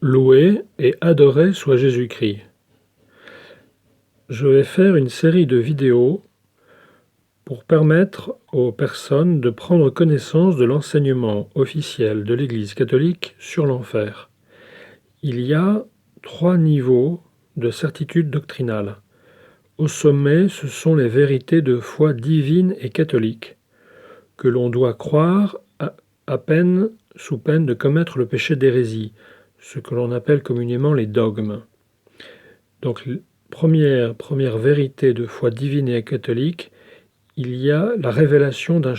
Loué et adoré soit Jésus-Christ. Je vais faire une série de vidéos pour permettre aux personnes de prendre connaissance de l'enseignement officiel de l'Église catholique sur l'enfer. Il y a 3 niveaux de certitude doctrinale. Au sommet, ce sont les vérités de foi divine et catholique, que l'on doit croire à peine sous peine de commettre le péché d'hérésie, ce que l'on appelle communément les dogmes. Donc, première vérité de foi divine et catholique, il y a la révélation d'un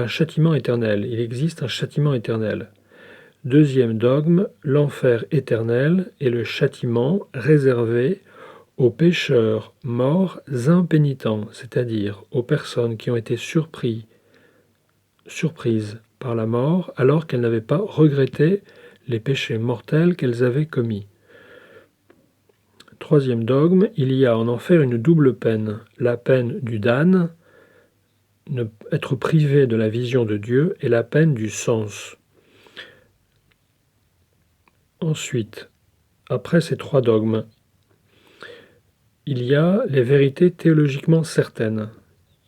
châtiment éternel. Il existe un châtiment éternel. Deuxième dogme, l'enfer éternel et le châtiment réservé aux pécheurs morts impénitents, c'est-à-dire aux personnes qui ont été surprises par la mort alors qu'elles n'avaient pas regretté les péchés mortels qu'elles avaient commis. Troisième dogme, il y a en enfer une double peine, la peine du damné, être privé de la vision de Dieu, et la peine du sens. Ensuite, après ces 3 dogmes, il y a les vérités théologiquement certaines.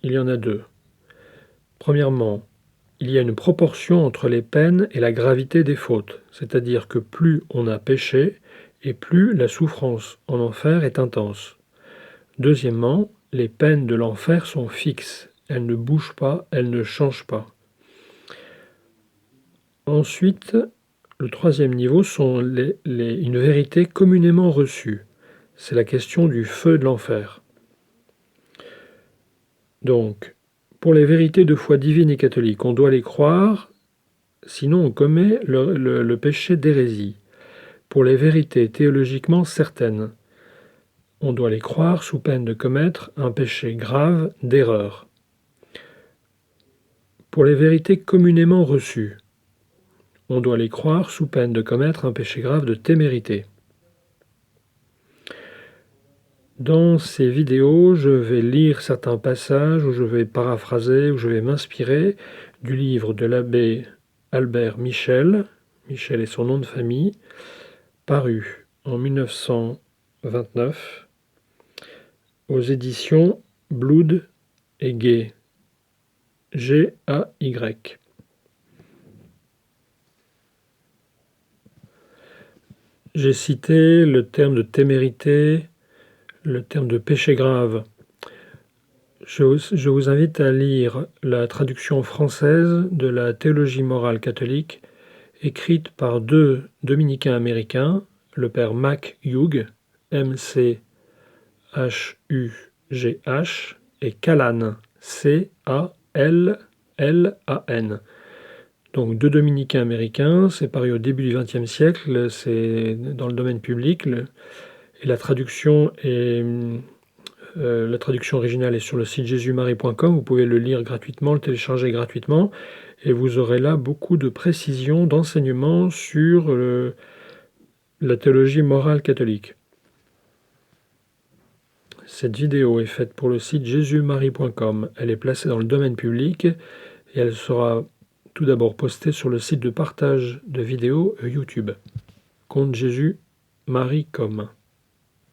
Il y en a 2. Premièrement, il y a une proportion entre les peines et la gravité des fautes, c'est-à-dire que plus on a péché, et plus la souffrance en enfer est intense. Deuxièmement, les peines de l'enfer sont fixes, elles ne bougent pas, elles ne changent pas. Ensuite, le 3e niveau sont une vérité communément reçue. C'est la question du feu de l'enfer. Donc, pour les vérités de foi divine et catholique, on doit les croire, sinon on commet le péché d'hérésie. Pour les vérités théologiquement certaines, on doit les croire sous peine de commettre un péché grave d'erreur. Pour les vérités communément reçues, on doit les croire sous peine de commettre un péché grave de témérité. Dans ces vidéos, je vais lire certains passages, où je vais paraphraser, où je vais m'inspirer du livre de l'abbé Albert Michel est son nom de famille, paru en 1929 aux éditions Blood et Gay, G-A-Y. J'ai cité le terme de témérité, le terme de péché grave. Je vous invite à lire la traduction française de la théologie morale catholique, écrite par 2 dominicains américains, le père McHugh, M-C-H-U-G-H, et Callan, C-A-L-L-A-N. Donc 2 dominicains américains, c'est paru au début du XXe siècle, c'est dans le domaine public, et la traduction originale est sur le site jesusmarie.com, vous pouvez le lire gratuitement, le télécharger gratuitement, et vous aurez là beaucoup de précisions, d'enseignements sur la théologie morale catholique. Cette vidéo est faite pour le site jesusmarie.com, elle est placée dans le domaine public, et elle sera tout d'abord postée sur le site de partage de vidéos YouTube, compte Jésus Marie.com.